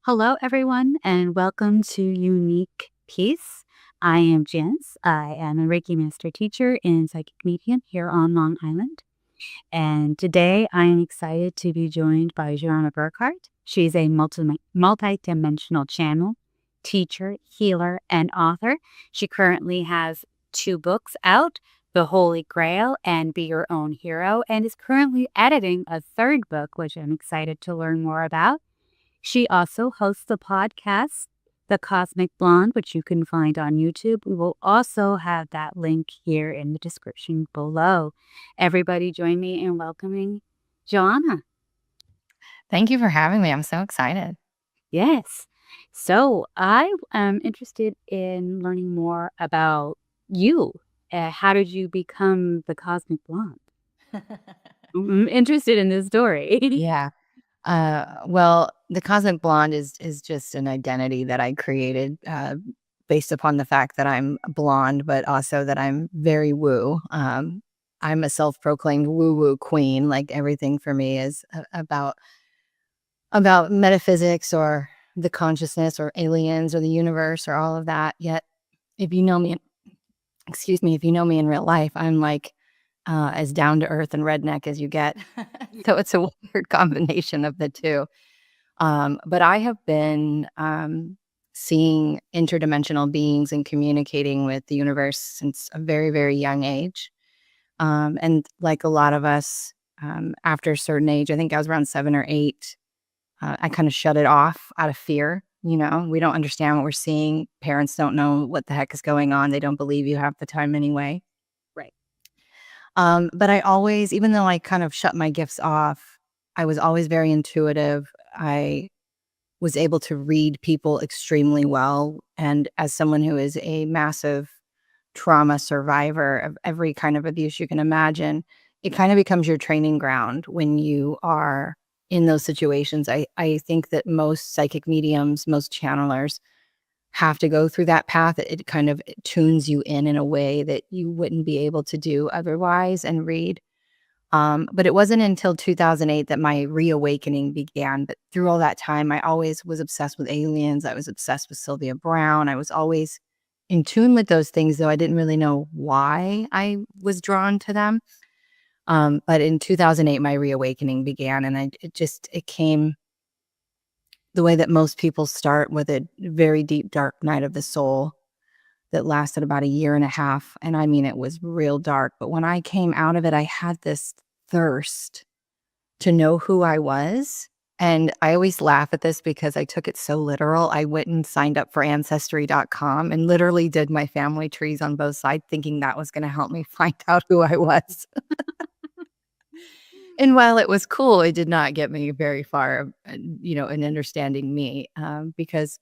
Hello, everyone, and welcome to Unique Peace. I am Jens. I am a Reiki Master Teacher in Psychic Medium here on Long Island. And today I am excited to be joined by Johanna Burkhardt. She's a multi-dimensional channel, teacher, healer, and author. She currently has 2 books out, The Holy Grail and Be Your Own Hero, and is currently editing a 3rd book, which I'm excited to learn more about. She also hosts the podcast, The Cosmic Blonde, which you can find on YouTube. We will also have that link here in the description below. Everybody join me in welcoming Johanna. Thank you for having me. I'm so excited. Yes. So I am interested in learning more about you. How did you become the Cosmic Blonde? I'm interested in this story. Yeah. Well, the Cosmic Blonde is just an identity that I created based upon the fact that I'm blonde, but also that I'm very woo. I'm a self-proclaimed woo-woo queen. Like everything for me is about metaphysics or the consciousness or aliens or the universe or all of that. Yet, if you know me, if you know me in real life, I'm like as down to earth and redneck as you get. So it's a weird combination of the two. But I have been seeing interdimensional beings and communicating with the universe since a very, very young age. And like a lot of us, after a certain age, I think I was around 7 or 8, I kind of shut it off out of fear. You know, we don't understand what we're seeing. Parents don't know what the heck is going on. They don't believe you half the time anyway. Right. But I always, even though I kind of shut my gifts off, I was always very intuitive. I was able to read people extremely well. And as someone who is a massive trauma survivor of every kind of abuse you can imagine, it kind of becomes your training ground when you are in those situations. I think that most psychic mediums, most channelers have to go through that path. It kind of tunes you in a way that you wouldn't be able to do otherwise and read. But it wasn't until 2008 that my reawakening began. But through all that time, I always was obsessed with aliens. I was obsessed with Sylvia Brown. I was always in tune with those things, though I didn't really know why I was drawn to them. But in 2008, my reawakening began, and it came the way that most people start, with a very deep, dark night of the soul that lasted about a year and a half. And I mean, it was real dark. But when I came out of it, I had this thirst to know who I was. And I always laugh at this because I took it so literal. I went and signed up for Ancestry.com and literally did my family trees on both sides, thinking that was going to help me find out who I was. And while it was cool, it did not get me very far, in understanding me, because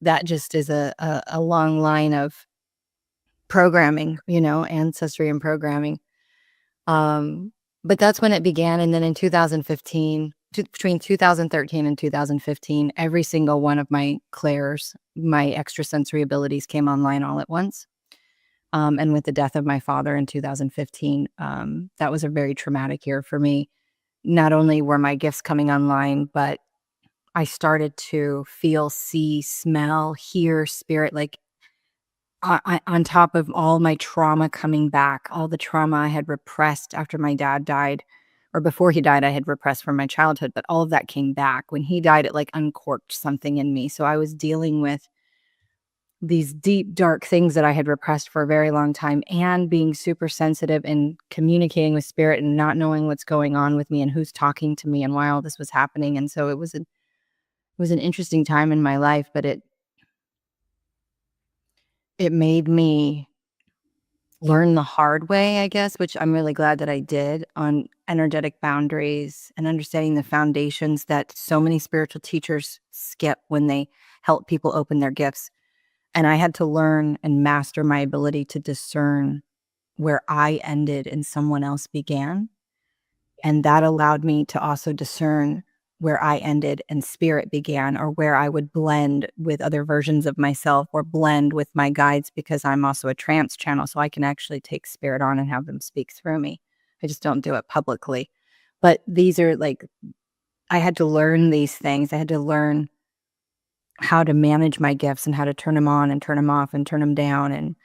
that just is a long line of programming, ancestry and programming. But that's when it began. And then in 2015, between 2013 and 2015, every single one of my clairs, my extrasensory abilities came online all at once. And with the death of my father in 2015, that was a very traumatic year for me. Not only were my gifts coming online, but I started to feel, see, smell, hear spirit, like on top of all my trauma coming back, all the trauma I had repressed after my dad died, or before he died, I had repressed from my childhood, but all of that came back. When he died, it like uncorked something in me. So I was dealing with these deep, dark things that I had repressed for a very long time, and being super sensitive and communicating with spirit and not knowing what's going on with me and who's talking to me and why all this was happening. And so it was an interesting time in my life, but it made me learn the hard way, I guess, which I'm really glad that I did, on energetic boundaries and understanding the foundations that so many spiritual teachers skip when they help people open their gifts. And I had to learn and master my ability to discern where I ended and someone else began. And that allowed me to also discern where I ended and spirit began, or where I would blend with other versions of myself or blend with my guides, because I'm also a trance channel. So I can actually take spirit on and have them speak through me. I just don't do it publicly. But these are like, I had to learn these things. I had to learn how to manage my gifts and how to turn them on and turn them off and turn them down, and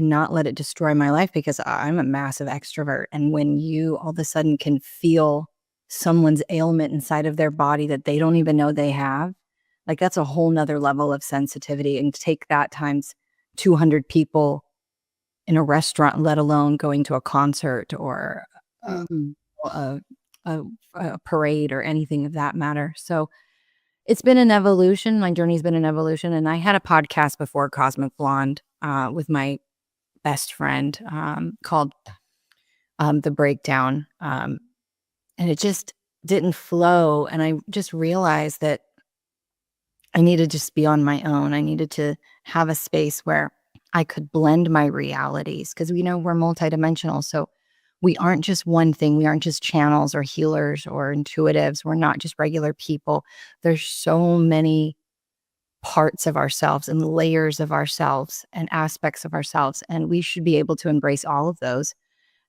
not let it destroy my life, because I'm a massive extrovert. And when you all of a sudden can feel someone's ailment inside of their body that they don't even know they have, like, that's a whole nother level of sensitivity. And take that times 200 people in a restaurant, let alone going to a concert or a, Mhm. a, a, a parade or anything of that matter. So it's been an evolution. My journey's been an evolution. And I had a podcast before Cosmic Blonde with my best friend called The Breakdown. And it just didn't flow. And I just realized that I needed to just be on my own. I needed to have a space where I could blend my realities, because we know we're multidimensional. So we aren't just one thing. We aren't just channels or healers or intuitives. We're not just regular people. There's so many parts of ourselves and layers of ourselves and aspects of ourselves, and we should be able to embrace all of those.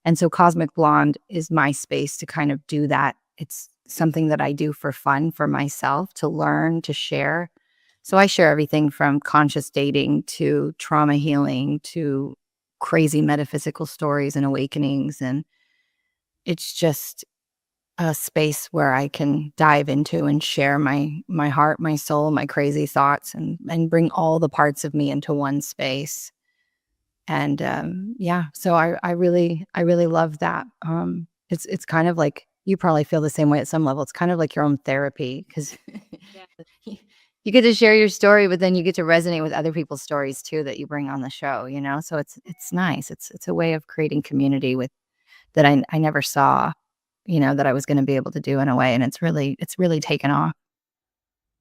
And so Cosmic Blonde is my space to kind of do that. It's something that I do for fun, for myself, to learn, to share. So I share everything from conscious dating to trauma healing to crazy metaphysical stories and awakenings. And it's just a space where I can dive into and share my heart, my soul, my crazy thoughts, and bring all the parts of me into one space. And yeah, so I really love that. It's kind of like, you probably feel the same way at some level. It's kind of like your own therapy, because Yeah. you get to share your story, but then you get to resonate with other people's stories too that you bring on the show. So it's nice. It's a way of creating community with that I never saw, that I was going to be able to do in a way, and it's really taken off.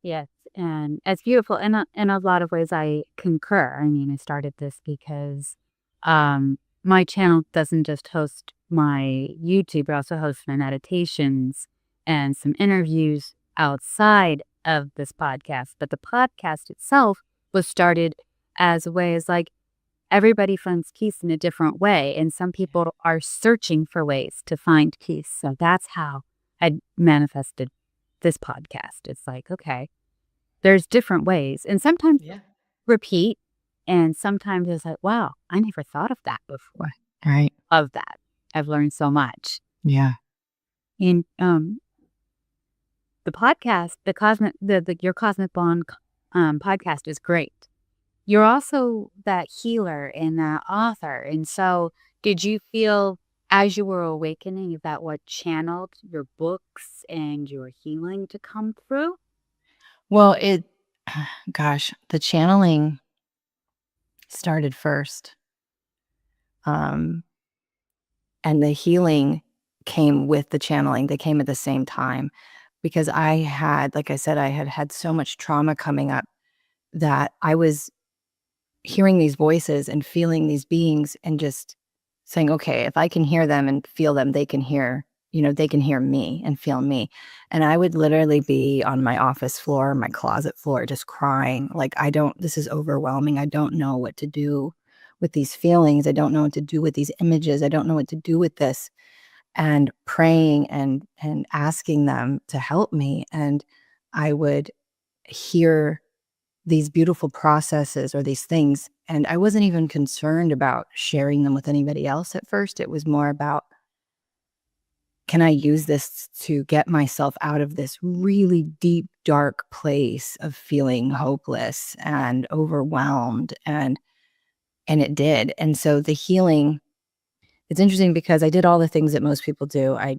Yes, and it's beautiful. In a lot of ways, I concur. I mean, I started this because my channel doesn't just host my YouTube, it also hosts my meditations and some interviews outside of this podcast. But the podcast itself was started as a way, as like everybody finds peace in a different way, and some people are searching for ways to find peace. So that's how I manifested this podcast. It's like, okay, there's different ways, and sometimes Yeah. repeat, and sometimes it's like, wow, I never thought of that before. Right. Of that. I've learned so much. Yeah. And the podcast, the cosmic the your Cosmic Bond podcast is great. You're also that healer and that author. And so did you feel as you were awakening, is that what channeled your books and your healing to come through? Well, gosh, the channeling started first. Um, and the healing came with the channeling. They came at the same time, because like I said, I had had so much trauma coming up that I was hearing these voices and feeling these beings and just saying, okay, if I can hear them and feel them, they can hear me and feel me. And I would literally be on my office floor, my closet floor, just crying. Like, this is overwhelming. I don't know what to do with these feelings. I don't know what to do with these images. I don't know what to do with this. And praying and asking them to help me. And I would hear these beautiful processes or these things. And I wasn't even concerned about sharing them with anybody else at first. It was more about, can I use this to get myself out of this really deep, dark place of feeling hopeless and overwhelmed? And it did. And so the healing, it's interesting because I did all the things that most people do. I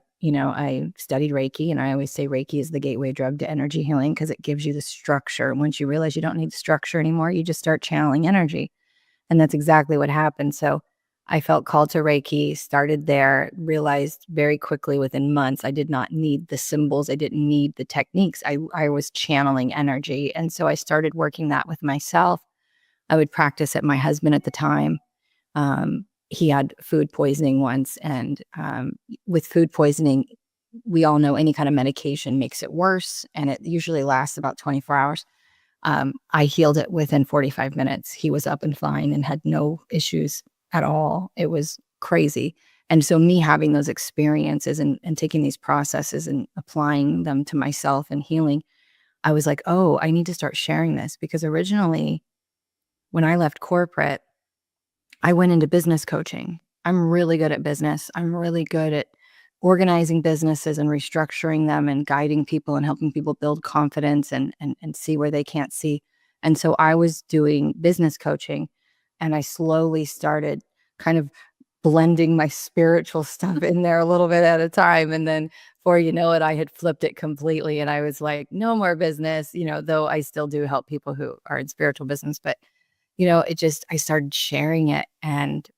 studied Reiki, and I always say Reiki is the gateway drug to energy healing, because it gives you the structure. And once you realize you don't need structure anymore, you just start channeling energy. And that's exactly what happened. So I felt called to Reiki, started there, realized very quickly within months, I did not need the symbols. I didn't need the techniques. I was channeling energy. And so I started working that with myself. I would practice at my husband at the time. He had food poisoning once, and with food poisoning, we all know any kind of medication makes it worse, and it usually lasts about 24 hours. I healed it within 45 minutes. He was up and fine and had no issues at all. It was crazy. And so me having those experiences and taking these processes and applying them to myself and healing, I was like, oh, I need to start sharing this, because originally when I left corporate, I went into business coaching. I'm really good at business. I'm really good at organizing businesses and restructuring them and guiding people and helping people build confidence and see where they can't see. And so I was doing business coaching, and I slowly started kind of blending my spiritual stuff in there a little bit at a time. And then before you know it, I had flipped it completely. And I was like, no more business, though I still do help people who are in spiritual business. But I started sharing it, and,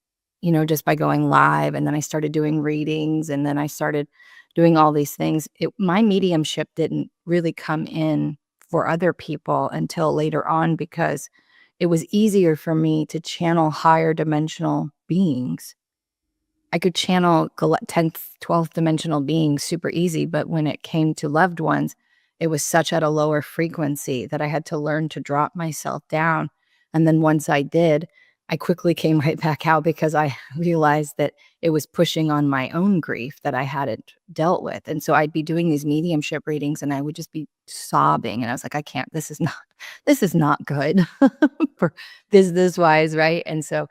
just by going live, and then I started doing readings, and then I started doing all these things. My mediumship didn't really come in for other people until later on, because it was easier for me to channel higher dimensional beings. I could channel 10th, 12th dimensional beings super easy, but when it came to loved ones, it was such at a lower frequency that I had to learn to drop myself down. And then once I did, I quickly came right back out, because I realized that it was pushing on my own grief that I hadn't dealt with. And so I'd be doing these mediumship readings, and I would just be sobbing. And I was like, I can't, this is not good for business wise. Right. And so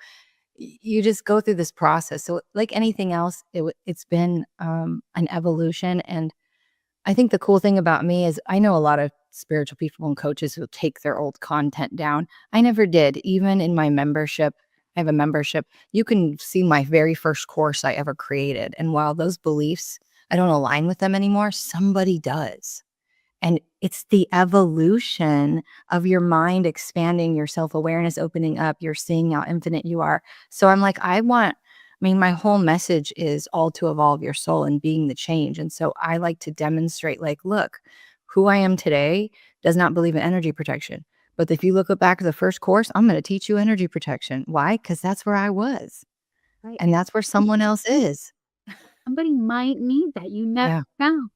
you just go through this process. So like anything else, it's been an evolution. And I think the cool thing about me is I know a lot of spiritual people and coaches who take their old content down. I never did. Even in my membership, I have a membership. You can see my very first course I ever created. And while those beliefs, I don't align with them anymore, somebody does. And it's the evolution of your mind expanding, your self-awareness opening up, you're seeing how infinite you are. So I'm like, my whole message is all to evolve your soul and being the change. And so I like to demonstrate, like, look, who I am today does not believe in energy protection. But if you look back at the first course, I'm going to teach you energy protection. Why? Because that's where I was. Right. And that's where someone else is. Somebody might need that. You never Yeah. know.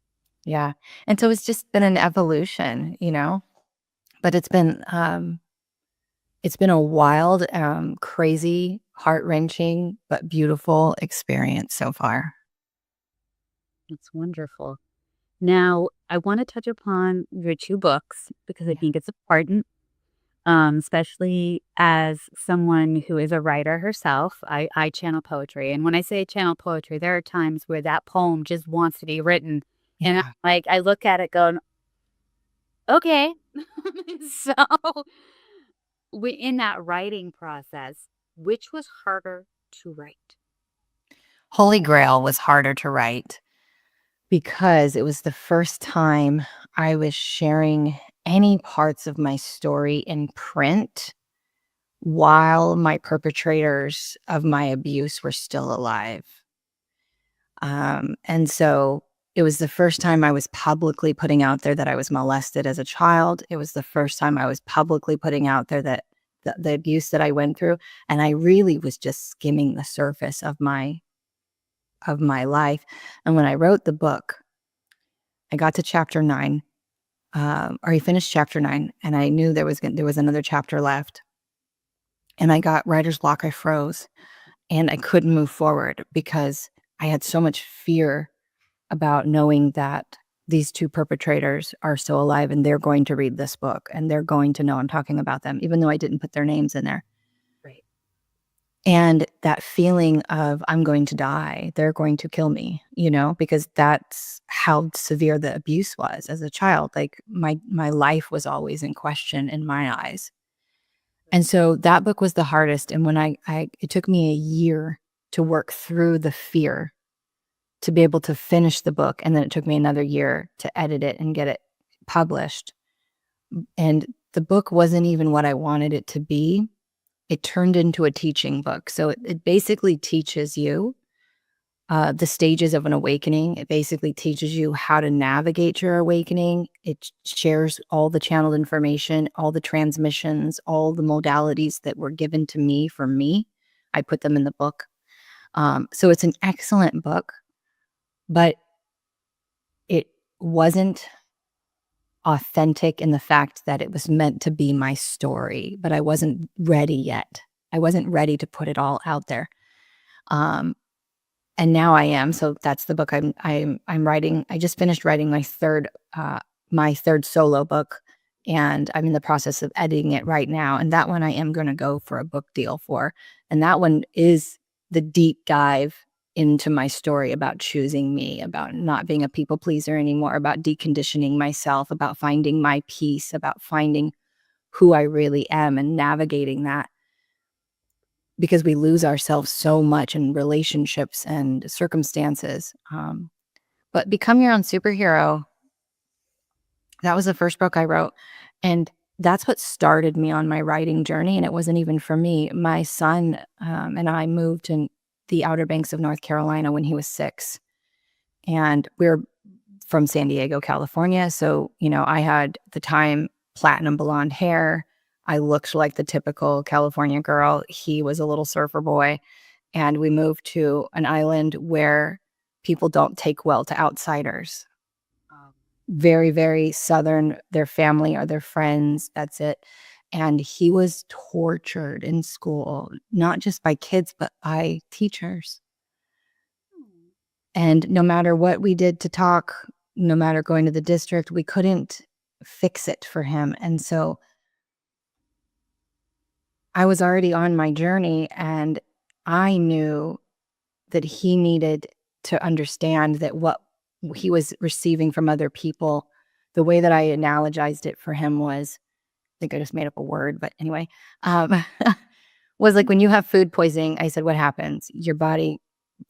Yeah. And so it's just been an evolution, but it's been a wild, crazy, heart-wrenching, but beautiful experience so far. That's wonderful. Now, I want to touch upon your 2 books because I Yeah. think it's important, especially as someone who is a writer herself. I channel poetry, and when I say channel poetry, there are times where that poem just wants to be written, and Yeah. I look at it going, "Okay." So, in that writing process, which was harder to write? Holy Grail was harder to write because it was the first time I was sharing any parts of my story in print while my perpetrators of my abuse were still alive. And so it was the first time I was publicly putting out there that I was molested as a child. It was the first time I was publicly putting out there that the abuse that I went through. And I really was just skimming the surface of my life. And when I wrote the book, I got to chapter 9, or I finished chapter 9, and I knew there was another chapter left. And I got writer's block. I froze, and I couldn't move forward because I had so much fear about knowing that these 2 perpetrators are still alive, and they're going to read this book, and they're going to know I'm talking about them, even though I didn't put their names in there. Right. And that feeling of I'm going to die, they're going to kill me, because that's how severe the abuse was as a child. Like my life was always in question in my eyes. And so that book was the hardest. And when it took me a year to work through the fear to be able to finish the book. And then it took me another year to edit it and get it published. And the book wasn't even what I wanted it to be. It turned into a teaching book. So it basically teaches you the stages of an awakening. It basically teaches you how to navigate your awakening. It shares all the channeled information, all the transmissions, all the modalities that were given to me for me. I put them in the book. So it's an excellent book, but it wasn't authentic in the fact that it was meant to be my story, but I wasn't ready yet. I wasn't ready to put it all out there. And now I am. So that's the book I'm writing. I just finished writing my third solo book. and I'm in the process of editing it right now. And that one I am going to go for a book deal for. And that one is the deep dive into my story about choosing me, about not being a people pleaser anymore, about deconditioning myself, about finding my peace, about finding who I really am and navigating that, because we lose ourselves so much in relationships and circumstances. But Become Your Own Superhero, that was the first book I wrote. And that's what started me on my writing journey. And it wasn't even for me. My son and I moved in the Outer Banks of North Carolina when he was 6. And we're from San Diego, California. So, I had at the time platinum blonde hair. I looked like the typical California girl. He was a little surfer boy. And we moved to an island where people don't take well to outsiders. Very, very Southern. Their family are their friends. That's it. And he was tortured in school, not just by kids, but by teachers. And no matter what we did to talk, no matter going to the district, we couldn't fix it for him. And so I was already on my journey, and I knew that he needed to understand that what he was receiving from other people, the way that I analogized it for him was, I think I just made up a word, but anyway, was like when you have food poisoning. I said, what happens? Your body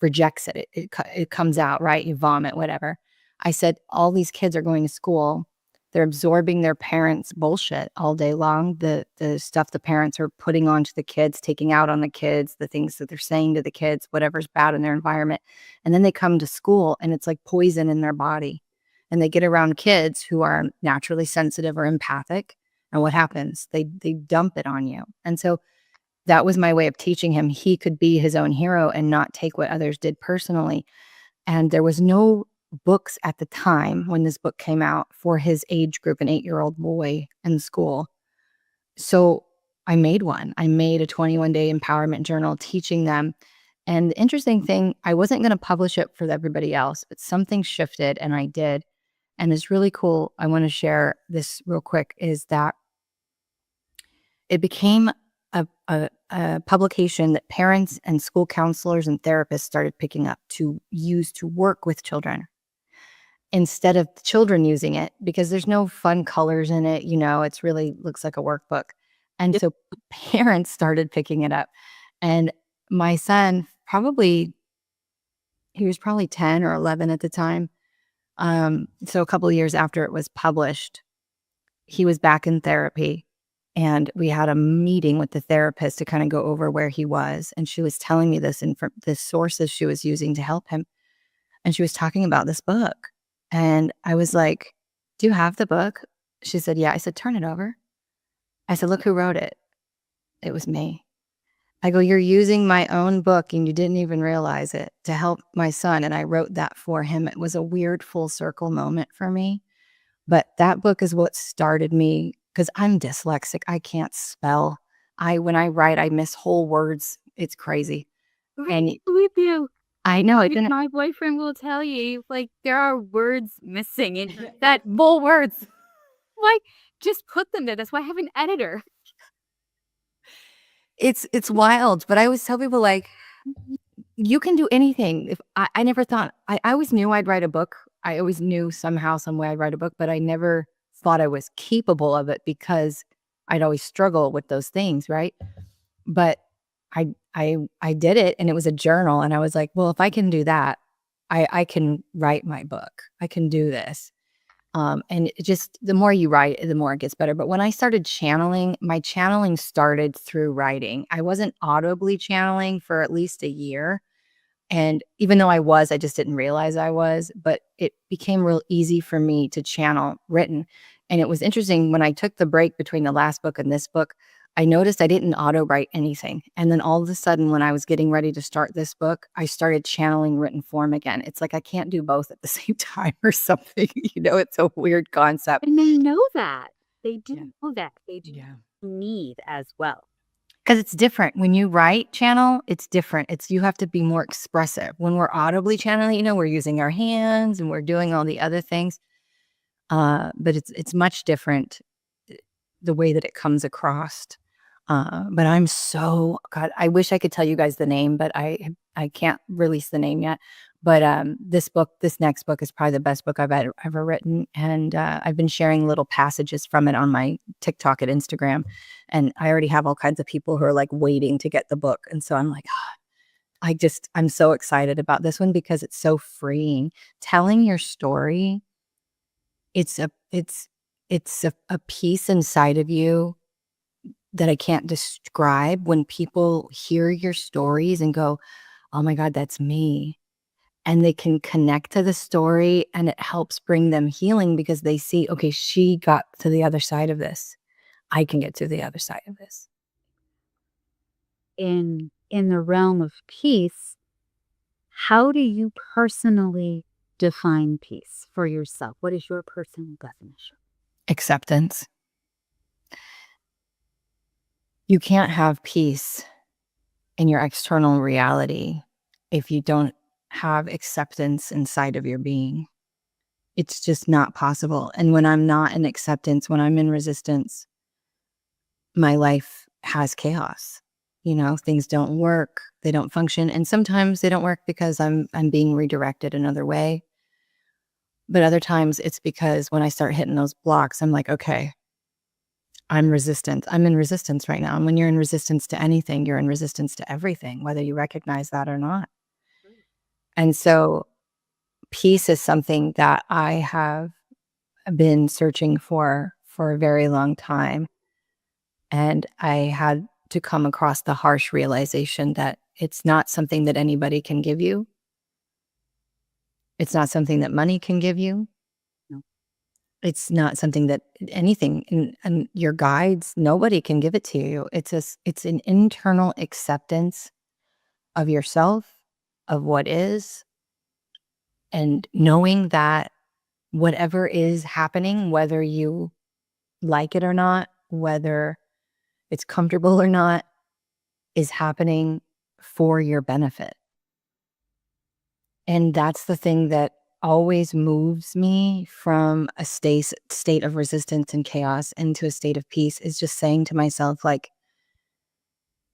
rejects it. It comes out, right? You vomit, whatever. I said, all these kids are going to school. They're absorbing their parents' bullshit all day long. The stuff the parents are putting onto the kids, taking out on the kids, the things that they're saying to the kids, whatever's bad in their environment. And then they come to school and it's like poison in their body. And they get around kids who are naturally sensitive or empathic. And what happens? They dump it on you. And so that was my way of teaching him he could be his own hero and not take what others did personally. And there was no books at the time when this book came out for his age group, an 8-year-old boy in school. So I made one. I made a 21-day empowerment journal teaching them. And the interesting thing, I wasn't going to publish it for everybody else, but something shifted and I did. And it's really cool. I want to share this real quick, is that it became a publication that parents and school counselors and therapists started picking up to use to work with children instead of the children using it, because there's no fun colors in it. It's really looks like a workbook. And so parents started picking it up. And my son, he was probably 10 or 11 at the time. So a couple of years after it was published, he was back in therapy. And we had a meeting with the therapist to kind of go over where he was. And she was telling me the sources she was using to help him. And she was talking about this book. And I was like, do you have the book? She said, yeah. I said, turn it over. I said, look who wrote it. It was me. I go, you're using my own book and you didn't even realize it to help my son. And I wrote that for him. It was a weird full circle moment for me. But that book is what started me, because I'm dyslexic. I can't spell. When I write, I miss whole words. It's crazy. And with you. I know it didn't. My boyfriend will tell you, like, there are words missing in that full words. Like, just put them there. That's why I have an editor. It's wild. But I always tell people, like, you can do anything. If I never thought, I always knew I'd write a book. I always knew somehow, some way I'd write a book, but I never thought I was capable of it because I'd always struggle with those things, right? But I did it, and it was a journal, and I was like, well, if I can do that, I can write my book. I can do this. And it just, the more you write, the more it gets better. But when I started channeling, my channeling started through writing. I wasn't audibly channeling for at least a year. And even though I just didn't realize I was, but it became real easy for me to channel written. And it was interesting, when I took the break between the last book and this book, I noticed I didn't auto write anything. And then all of a sudden, when I was getting ready to start this book, I started channeling written form again. It's like I can't do both at the same time or something. It's a weird concept. And they know that. They do know that. They do need as well. Because it's different. When you write channel, it's different. You have to be more expressive. When we're audibly channeling, we're using our hands and we're doing all the other things. But it's much different. the way that it comes across. But I'm so, God, I wish I could tell you guys the name, but I can't release the name yet. But this next book is probably the best book I've ever written. And I've been sharing little passages from it on my TikTok and Instagram. And I already have all kinds of people who are like waiting to get the book. And so I'm like, I'm so excited about this one because it's so freeing. Telling your story, it's a piece inside of you that I can't describe. When people hear your stories and go, "Oh my God, that's me." And they can connect to the story, and it helps bring them healing because they see, okay, she got to the other side of this. I can get to the other side of this. In the realm of peace, how do you personally define peace for yourself? What is your personal definition? Acceptance. You can't have peace in your external reality if you don't have acceptance inside of your being. It's just not possible. And when I'm not in acceptance, when I'm in resistance, my life has chaos. Things don't work, they don't function. And sometimes they don't work because I'm being redirected another way. But other times it's because when I start hitting those blocks, I'm like, okay, I'm resistant. I'm in resistance right now. And when you're in resistance to anything, you're in resistance to everything, whether you recognize that or not. And so peace is something that I have been searching for a very long time. And I had to come across the harsh realization that it's not something that anybody can give you. It's not something that money can give you. No. It's not something that anything, and your guides, nobody can give it to you. It's an internal acceptance of yourself, of what is, and knowing that whatever is happening, whether you like it or not, whether it's comfortable or not, is happening for your benefit. And that's the thing that always moves me from a state of resistance and chaos into a state of peace, is just saying to myself, like,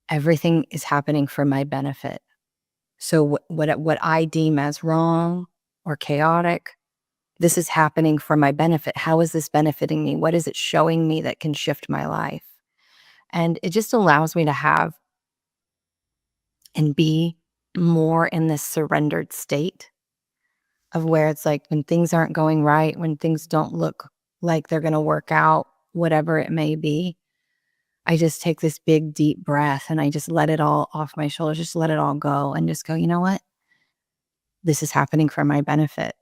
everything is happening for my benefit. So what I deem as wrong or chaotic, this is happening for my benefit. How is this benefiting me? What is it showing me that can shift my life? And it just allows me to have and be more in this surrendered state of where it's like, when things aren't going right, when things don't look like they're going to work out, whatever it may be, I just take this big, deep breath and I just let it all off my shoulders, just let it all go and just go, you know what? This is happening for my benefit.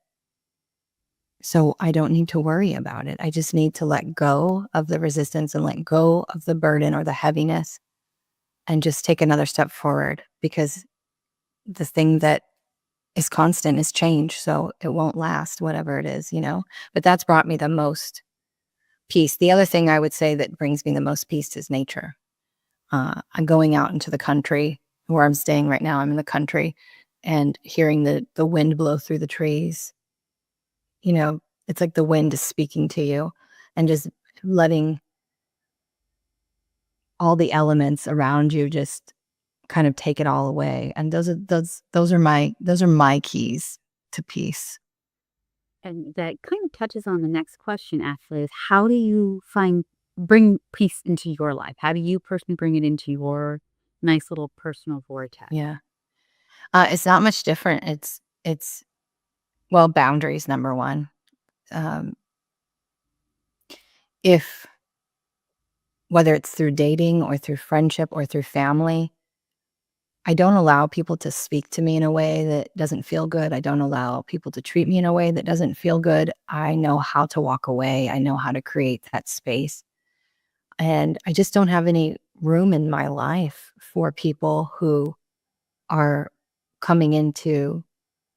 So I don't need to worry about it. I just need to let go of the resistance and let go of the burden or the heaviness and just take another step forward, because the thing that is constant is change. So it won't last, whatever it is. But that's brought me the most peace. The other thing I would say that brings me the most peace is nature. I'm going out into the country where I'm staying right now. I'm in the country, and hearing the wind blow through the trees. It's like the wind is speaking to you, and just letting all the elements around you just kind of take it all away. And those are my keys to peace. And that kind of touches on the next question, actually, is how do you bring peace into your life? How do you personally bring it into your nice little personal vortex? Yeah. It's not much different. Well, boundaries, number one. Um, if Whether it's through dating or through friendship or through family, I don't allow people to speak to me in a way that doesn't feel good. I don't allow people to treat me in a way that doesn't feel good. I know how to walk away. I know how to create that space. And I just don't have any room in my life for people who are coming in to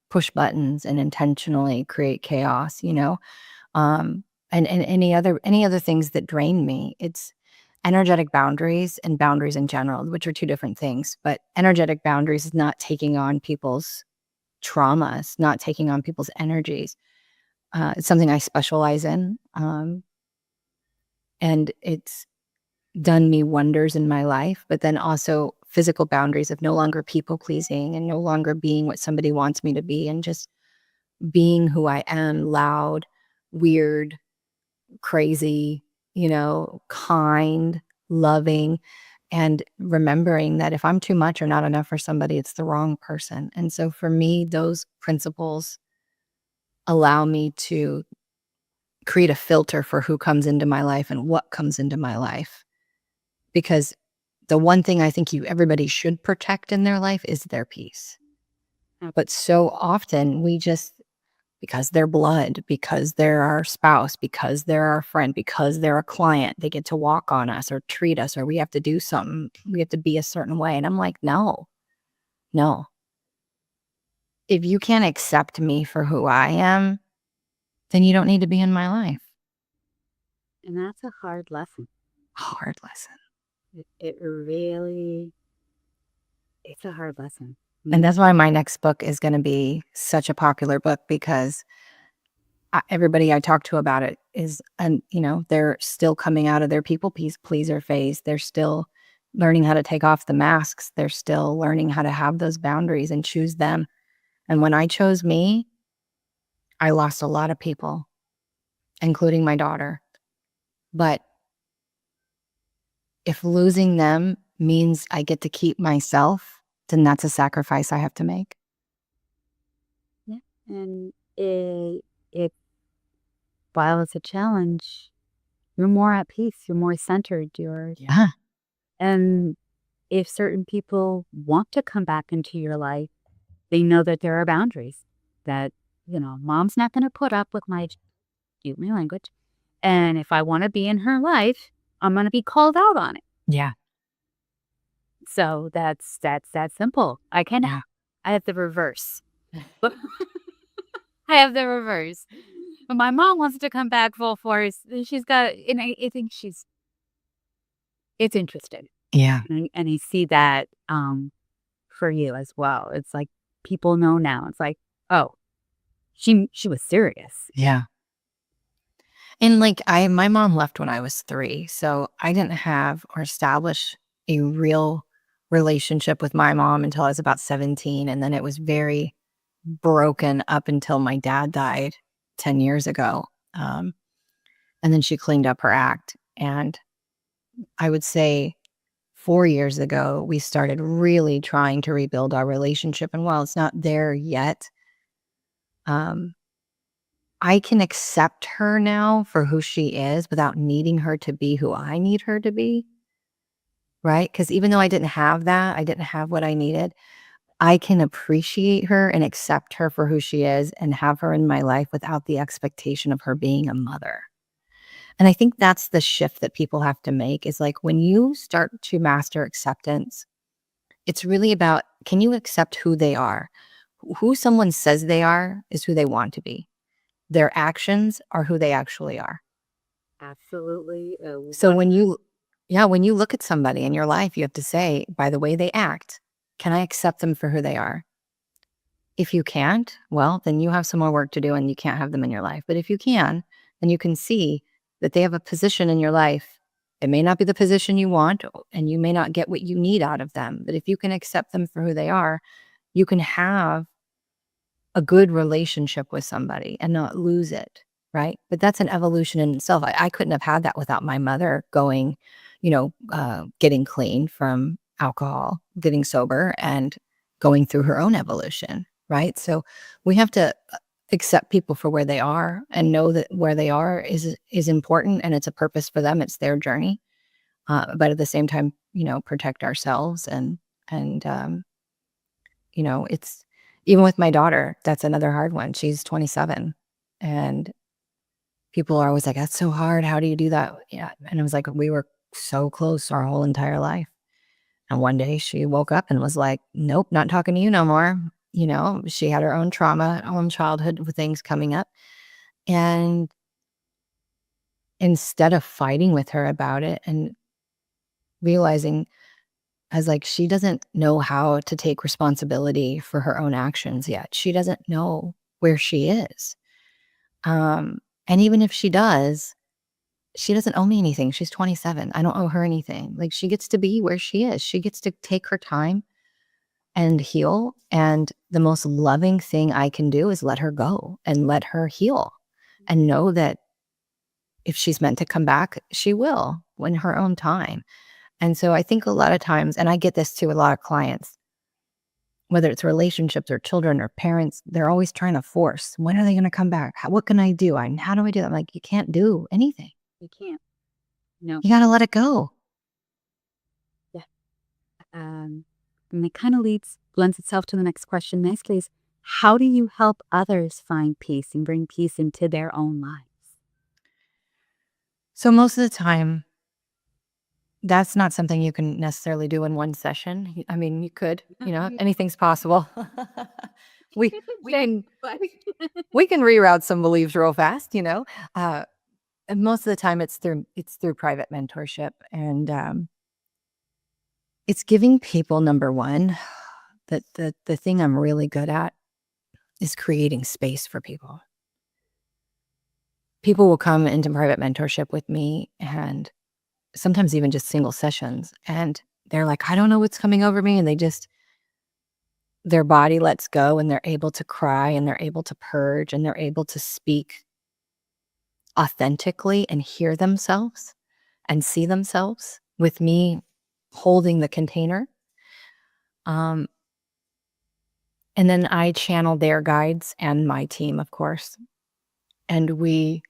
push buttons and intentionally create chaos. And any other things that drain me. It's energetic boundaries and boundaries in general, which are two different things. But energetic boundaries is not taking on people's traumas, not taking on people's energies. It's something I specialize in. And And it's done me wonders in my life, but then also physical boundaries of no longer people pleasing and no longer being what somebody wants me to be and just being who I am, loud, weird, crazy, kind, loving, and remembering that if I'm too much or not enough for somebody, it's the wrong person. And so for me, those principles allow me to create a filter for who comes into my life and what comes into my life. Because the one thing I think everybody should protect in their life is their peace. But so often we just, because they're blood, because they're our spouse, because they're our friend, because they're a client, they get to walk on us or treat us, or we have to do something, we have to be a certain way. And I'm like, no. If you can't accept me for who I am, then you don't need to be in my life. And that's a hard lesson. Hard lesson. It really, it's a hard lesson. And that's why my next book is going to be such a popular book, because everybody I talk to about it is, they're still coming out of their people pleaser phase. They're still learning how to take off the masks. They're still learning how to have those boundaries and choose them. And when I chose me, I lost a lot of people, including my daughter. But if losing them means I get to keep myself, then that's a sacrifice I have to make. Yeah. And while it's a challenge, you're more at peace, you're more centered, Yeah. and if certain people want to come back into your life, they know that there are boundaries, that, mom's not going to put up with excuse me language. And if I want to be in her life, I'm going to be called out on it. Yeah. So that's that simple. I have the reverse. I have the reverse. When my mom wants to come back full force, she's got, and I think it's interesting. Yeah. And I see that for you as well. It's like people know now. It's like, oh, she was serious. Yeah. And my mom left when I was 3, so I didn't have or establish a real relationship with my mom until I was about 17. And then it was very broken up until my dad died 10 years ago. And then she cleaned up her act. And I would say 4 years ago, we started really trying to rebuild our relationship. And while it's not there yet, I can accept her now for who she is without needing her to be who I need her to be. Right? Because even though I didn't have that, I didn't have what I needed, I can appreciate her and accept her for who she is and have her in my life without the expectation of her being a mother. And I think that's the shift that people have to make, is like when you start to master acceptance, it's really about, can you accept who they are? Who someone says they are is who they want to be. Their actions are who they actually are. Absolutely. So when you look at somebody in your life, you have to say, by the way they act, can I accept them for who they are? If you can't, well, then you have some more work to do and you can't have them in your life. But if you can, then you can see that they have a position in your life. It may not be the position you want, and you may not get what you need out of them. But if you can accept them for who they are, you can have a good relationship with somebody and not lose it, right? But that's an evolution in itself. I couldn't have had that without my mother going, getting clean from alcohol, getting sober, and going through her own evolution, right? So we have to accept people for where they are and know that where they are is important, and it's a purpose for them. It's their journey. But at the same time, protect ourselves and it's, even with my daughter, that's another hard one. She's 27, and people are always like, that's so hard. How do you do that? Yeah. And I was like, we were so close our whole entire life. And one day she woke up and was like, nope, not talking to you no more. She had her own trauma, own childhood with things coming up. And instead of fighting with her about it and realizing, I was like, she doesn't know how to take responsibility for her own actions yet. She doesn't know where she is. And even if she does, she doesn't owe me anything. She's 27. I don't owe her anything. Like, she gets to be where she is. She gets to take her time and heal. And the most loving thing I can do is let her go and let her heal and know that if she's meant to come back, she will in her own time. And so I think a lot of times, and I get this to a lot of clients, whether it's relationships or children or parents, they're always trying to force, when are they going to come back? What can I do? How do I do that? I'm like, you can't do anything. You can't. No. You got to let it go. Yeah. And it kind of blends itself to the next question nicely is, how do you help others find peace and bring peace into their own lives? So most of the time, that's not something you can necessarily do in one session. I mean, you could, anything's possible. we can reroute some beliefs real fast, and most of the time it's through private mentorship, and it's giving people, number one, that the thing I'm really good at is creating space for people. People will come into private mentorship with me, and sometimes even just single sessions, and they're like, I don't know what's coming over me, and their body lets go, and they're able to cry, and they're able to purge, and they're able to speak authentically and hear themselves and see themselves with me holding the container. And then I channel their guides and my team, of course. And we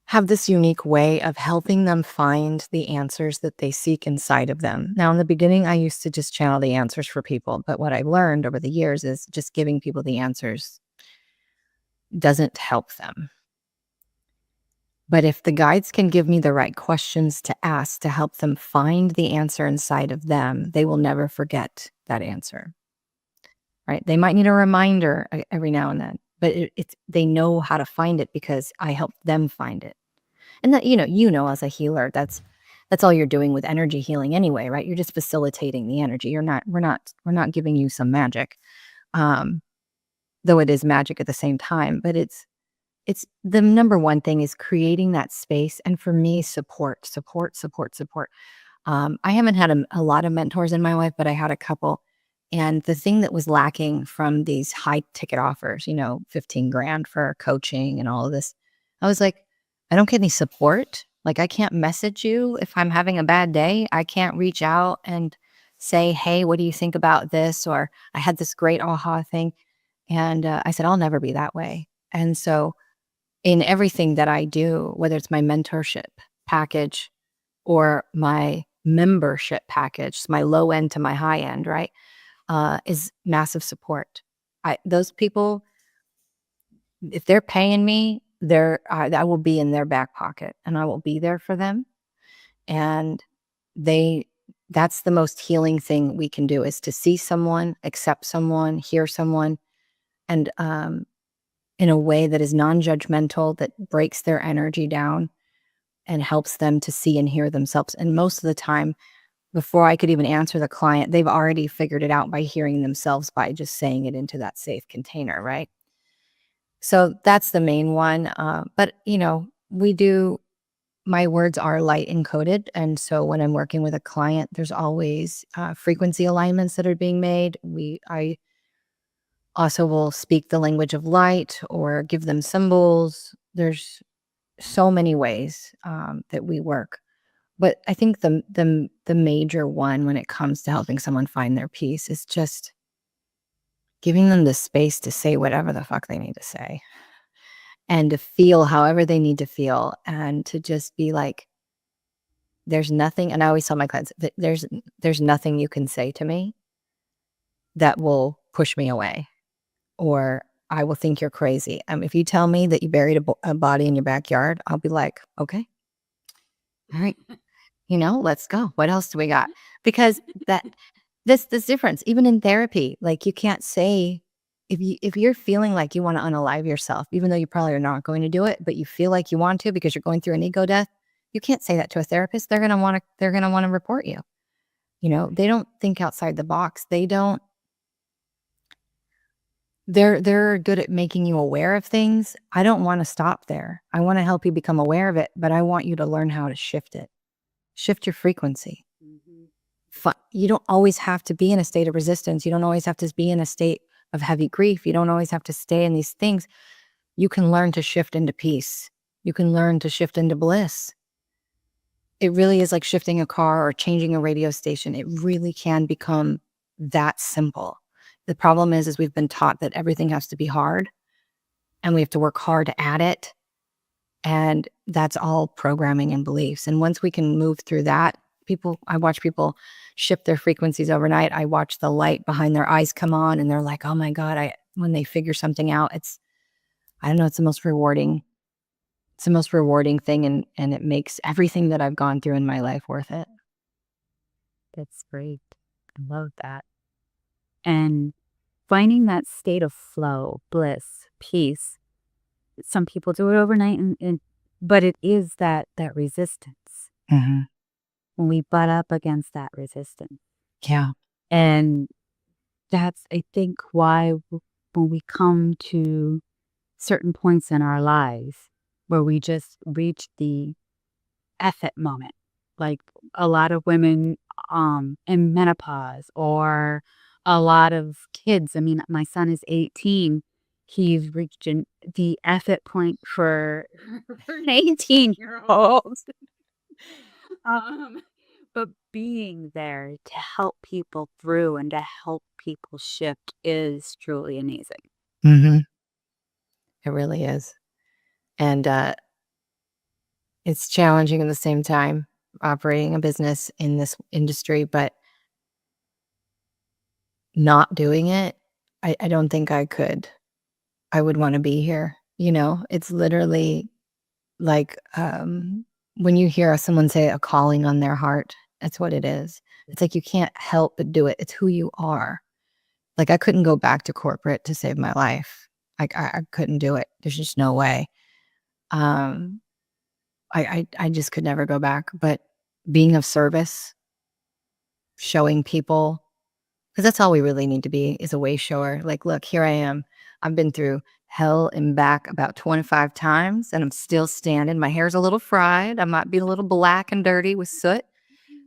have this unique way of helping them find the answers that they seek inside of them. Now, in the beginning, I used to just channel the answers for people. But what I've learned over the years is just giving people the answers doesn't help them. But if the guides can give me the right questions to ask to help them find the answer inside of them, they will never forget that answer. Right? They might need a reminder every now and then, but they know how to find it because I help them find it. And that, as a healer, that's all you're doing with energy healing anyway, right? You're just facilitating the energy. We're not giving you some magic. Though it is magic at the same time, but it's the number one thing is creating that space. And for me, support. I haven't had a lot of mentors in my life, but I had a couple. And the thing that was lacking from these high ticket offers, 15 grand for coaching and all of this, I was like, I don't get any support. Like, I can't message you if I'm having a bad day. I can't reach out and say, hey, what do you think about this? Or I had this great aha thing. And I said, I'll never be that way. And so in everything that I do, whether it's my mentorship package or my membership package, my low end to my high end, right, is massive support. Those people, if they're paying me, I will be in their back pocket and I will be there for them. And that's the most healing thing we can do, is to see someone, accept someone, hear someone, and in a way that is non-judgmental, that breaks their energy down and helps them to see and hear themselves. And most of the time, before I could even answer the client, they've already figured it out by hearing themselves, by just saying it into that safe container, right? So that's the main one. But, my words are light encoded. And so when I'm working with a client, there's always frequency alignments that are being made. I also will speak the language of light or give them symbols. There's so many ways that we work. But I think the major one when it comes to helping someone find their peace is just giving them the space to say whatever the fuck they need to say and to feel however they need to feel, and to just be like, there's nothing. And I always tell my clients that there's nothing you can say to me that will push me away, or I will think you're crazy. If you tell me that you buried a body in your backyard, I'll be like, okay, all right, let's go. What else do we got? Because this difference, even in therapy, like, you can't say, if you're feeling like you want to unalive yourself, even though you probably are not going to do it, but you feel like you want to because you're going through an ego death, you can't say that to a therapist. They're gonna want to report you. They don't think outside the box. They don't they're good at making you aware of things. I don't want to stop there. I want to help you become aware of it, but I want you to learn how to shift it. Shift your frequency. You don't always have to be in a state of resistance. You don't always have to be in a state of heavy grief. You don't always have to stay in these things. You can learn to shift into peace. You can learn to shift into bliss. It really is like shifting a car or changing a radio station. It really can become that simple. The problem is we've been taught that everything has to be hard and we have to work hard at it. And that's all programming and beliefs. And once we can move through that, I watch people shift their frequencies overnight. I watch the light behind their eyes come on and they're like, oh my God, when they figure something out, I don't know, it's the most rewarding. It's the most rewarding thing. And it makes everything that I've gone through in my life worth it. That's great. I love that. And finding that state of flow, bliss, peace. Some people do it overnight, but it is that resistance Mm-hmm. when we butt up against that resistance. Yeah. And that's, I think, why when we come to certain points in our lives where we just reach the F it moment, like a lot of women in menopause, or a lot of kids. I mean, my son is 18. He's reached the F it point for an 18-year-old. But being there to help people through and to help people shift is truly amazing. Mm-hmm. It really is. And it's challenging at the same time operating a business in this industry, but not doing it, I don't think I could. I would want to be here. It's literally like when you hear someone say a calling on their heart, that's what it is. It's like you can't help but do it. It's who you are. Like I couldn't go back to corporate to save my life. I couldn't do it. There's just no way. I just could never go back. But being of service, showing people, because that's all we really need to be, is a way shower. Like, look, here I am. I've been through hell and back about 25 times, and I'm still standing. My hair's a little fried. I might be a little black and dirty with soot.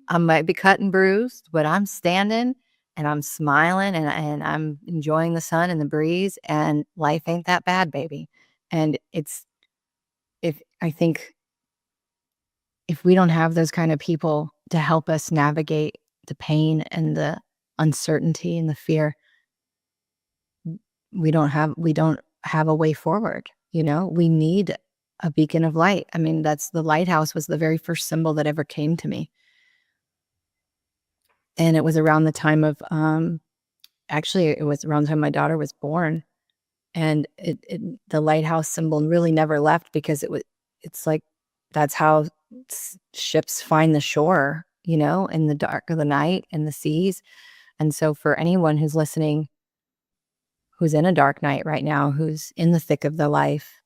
I might be cut and bruised, but I'm standing and I'm smiling and I'm enjoying the sun and the breeze, and life ain't that bad, baby. And I think if we don't have those kind of people to help us navigate the pain and the uncertainty and the fear, we don't have a way forward. We need a beacon of light. I mean, the lighthouse was the very first symbol that ever came to me. And it was around the time of, actually, it was around the time my daughter was born. And the lighthouse symbol really never left, because it's like, that's how ships find the shore, in the dark of the night and the seas. And so for anyone who's listening, who's in a dark night right now, who's in the thick of their life,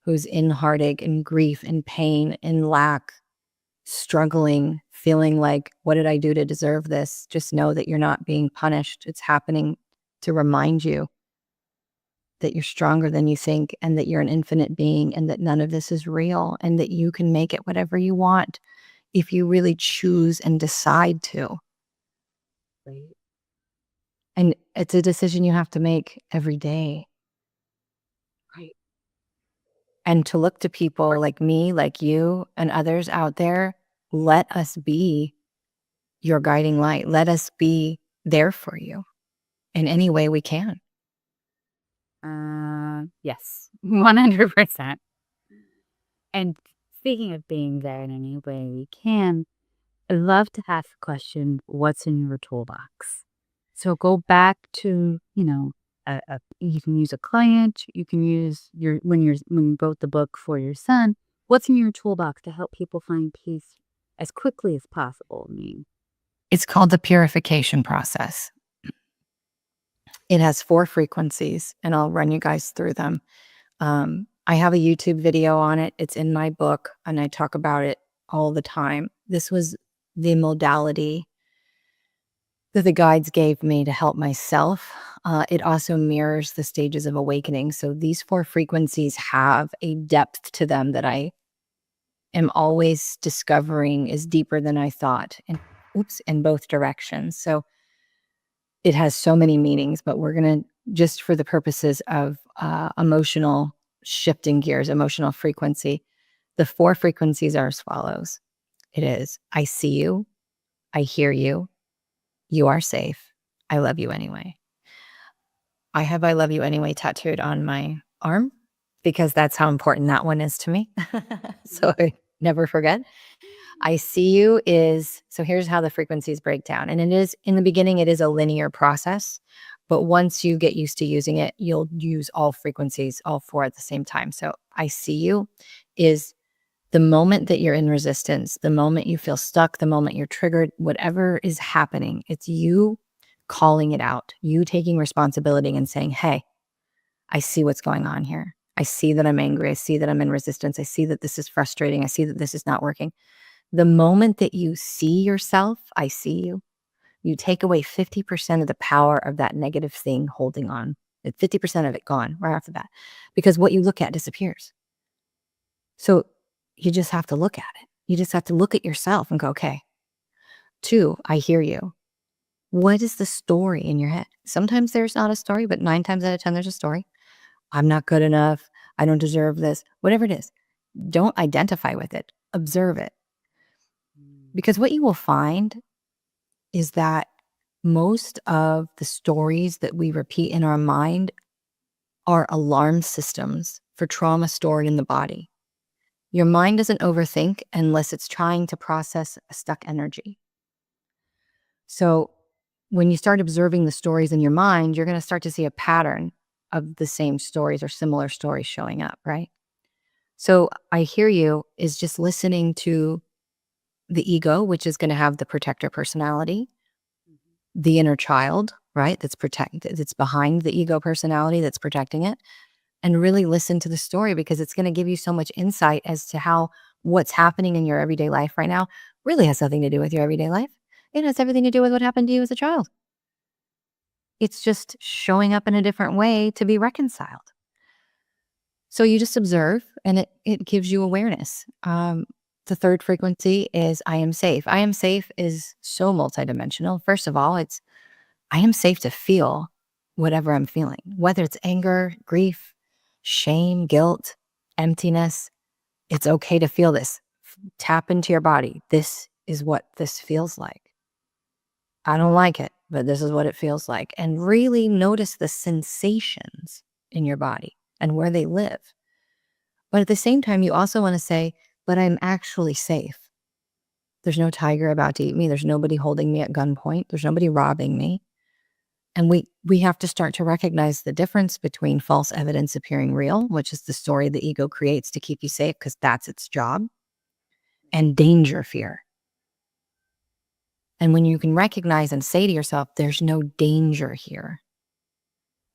who's in heartache and grief and pain and lack, struggling, feeling like, what did I do to deserve this? Just know that you're not being punished. It's happening to remind you that you're stronger than you think, and that you're an infinite being, and that none of this is real, and that you can make it whatever you want if you really choose and decide to. Right. And it's a decision you have to make every day. Right. And to look to people like me, like you, and others out there, let us be your guiding light. Let us be there for you in any way we can. Yes, 100%. And speaking of being there in any way we can, I'd love to ask the question, what's in your toolbox? So go back to, you can use a client, you can use when you wrote the book for your son. What's in your toolbox to help people find peace as quickly as possible? I mean, It's called the Purification process. It has 4 frequencies, and I'll run you guys through them. I have a YouTube video on it. It's in my book, and I talk about it all the time. This was the modality that the guides gave me to help myself It also mirrors the stages of awakening. So these 4 frequencies have a depth to them that I am always discovering is deeper than I thought, and in both directions. So it has so many meanings, but we're going to, just for the purposes of emotional shifting gears, emotional frequency, the 4 frequencies are as follows. It is, I see you, I hear you, you are safe, I love you anyway. I have I love you anyway tattooed on my arm because that's how important that one is to me. So I never forget. I see you is, so here's how the frequencies break down. And it is, in the beginning, it is a linear process. But once you get used to using it, you'll use all frequencies, all 4 at the same time. So I see you is the moment that you're in resistance, the moment you feel stuck, the moment you're triggered, whatever is happening, it's you calling it out, you taking responsibility and saying, hey, I see what's going on here. I see that I'm angry. I see that I'm in resistance. I see that this is frustrating. I see that this is not working. The moment that you see yourself, I see you, you take away 50% of the power of that negative thing holding on. 50% of it gone right off the bat, because what you look at disappears. So you just have to look at it. You just have to look at yourself and go, okay. 2, I hear you. What is the story in your head? Sometimes there's not a story, but 9 times out of 10, there's a story. I'm not good enough. I don't deserve this. Whatever it is, don't identify with it. Observe it. Because what you will find is that most of the stories that we repeat in our mind are alarm systems for trauma stored in the body. Your mind doesn't overthink unless it's trying to process a stuck energy. So when you start observing the stories in your mind, you're going to start to see a pattern of the same stories or similar stories showing up, right? So I hear you is just listening to the ego, which is going to have the protector personality, the inner child, right? That's behind the ego personality that's protecting it, and really listen to the story, because it's going to give you so much insight as to how what's happening in your everyday life right now really has nothing to do with your everyday life. It has everything to do with what happened to you as a child. It's just showing up in a different way to be reconciled. So you just observe, and it gives you awareness. The 3rd frequency is I am safe. I am safe is so multidimensional. First of all, it's I am safe to feel whatever I'm feeling, whether it's anger, grief, shame, guilt, emptiness. It's okay to feel this. Tap into your body. This is what this feels like. I don't like it, but this is what it feels like. And really notice the sensations in your body and where they live. But at the same time, you also want to say, but I'm actually safe. There's no tiger about to eat me. There's nobody holding me at gunpoint. There's nobody robbing me. And we have to start to recognize the difference between false evidence appearing real, which is the story the ego creates to keep you safe because that's its job, and danger fear. And when you can recognize and say to yourself, there's no danger here.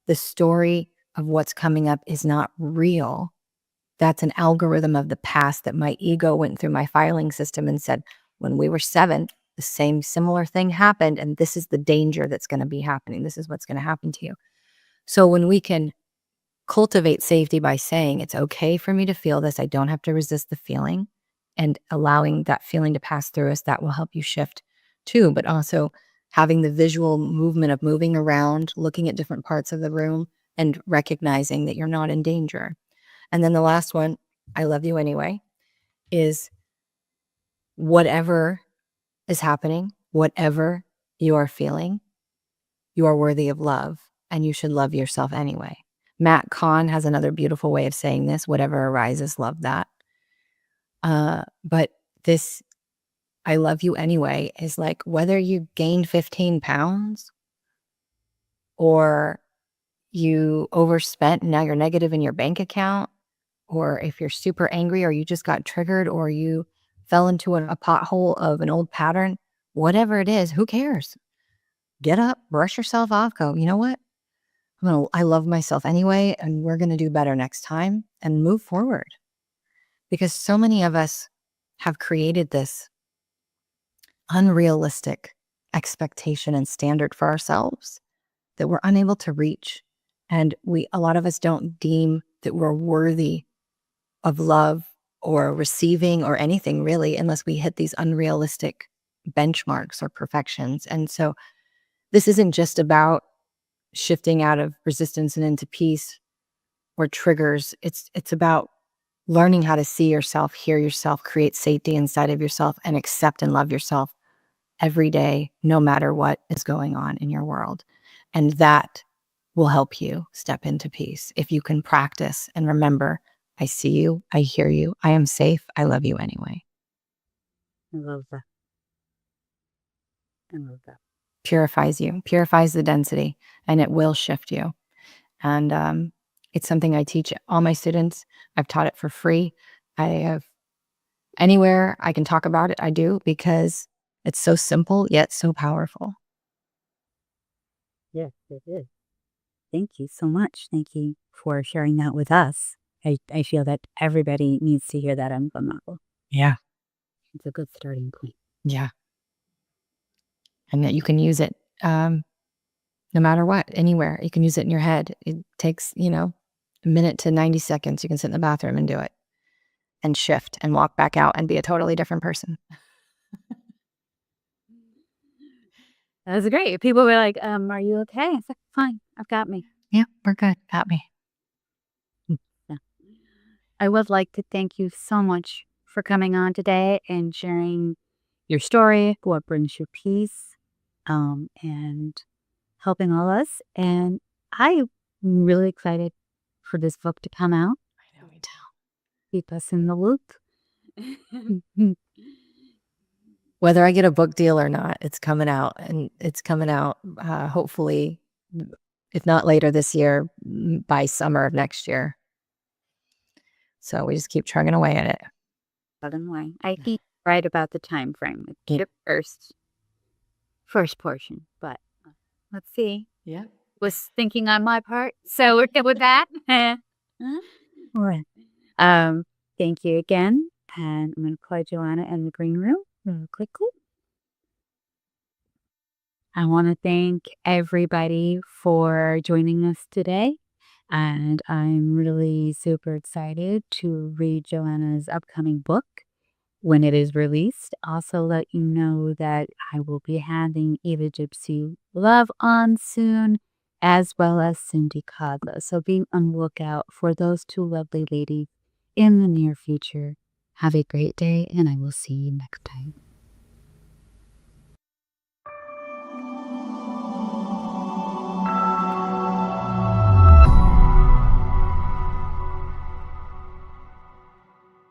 The story of what's coming up is not real. That's an algorithm of the past that my ego went through my filing system and said, when we were 7, the same similar thing happened, and this is the danger that's going to be happening. This is what's going to happen to you. So when we can cultivate safety by saying, it's okay for me to feel this, I don't have to resist the feeling, and allowing that feeling to pass through us, that will help you shift too. But also having the visual movement of moving around, looking at different parts of the room, and recognizing that you're not in danger. And then the last one, I love you anyway, is whatever is happening, whatever you are feeling, you are worthy of love, and you should love yourself anyway. Matt Kahn has another beautiful way of saying this: whatever arises, love that. But this I love you anyway is like whether you gained 15 pounds or you overspent and now you're negative in your bank account, or if you're super angry or you just got triggered or you fell into a pothole of an old pattern, whatever it is, who cares? Get up, brush yourself off, go, you know what? I love myself anyway, and we're going to do better next time, and move forward. Because so many of us have created this unrealistic expectation and standard for ourselves that we're unable to reach. And a lot of us don't deem that we're worthy of love or receiving or anything really, unless we hit these unrealistic benchmarks or perfections. And so this isn't just about shifting out of resistance and into peace or triggers. It's about learning how to see yourself, hear yourself, create safety inside of yourself, and accept and love yourself every day, no matter what is going on in your world. And that will help you step into peace if you can practice and remember, I see you, I hear you, I am safe, I love you anyway. I love that. I love that. Purifies you, purifies the density, and it will shift you. And it's something I teach all my students. I've taught it for free. I have anywhere I can talk about it, I do, because it's so simple yet so powerful. Yes, it is. Thank you so much. Thank you for sharing that with us. I feel that everybody needs to hear that info model. Yeah. It's a good starting point. Yeah. And that you can use it no matter what, anywhere. You can use it in your head. It takes, a minute to 90 seconds. You can sit in the bathroom and do it and shift and walk back out and be a totally different person. That was great. People were like, are you okay? I said, fine, I've got me. Yeah, we're good. Got me. Yeah. I would like to thank you so much for coming on today and sharing your story, what brings you peace, and helping all of us. And I'm really excited for this book to come out. I know, me too. Keep us in the loop. Whether I get a book deal or not, it's coming out, and it's coming out hopefully, if not later this year, by summer of next year. So we just keep chugging away at it. I think right about the time frame. The first portion, but let's see. Yeah. Was thinking on my part, so we're good with that. Thank you again, and I'm going to play Johanna in the green room real quickly. I want to thank everybody for joining us today, and I'm really super excited to read Johanna's upcoming book when it is released. Also let you know that I will be having Eva Gypsy Love on soon, as well as Cindy Codla. So be on the lookout for those two lovely ladies in the near future. Have a great day, and I will see you next time.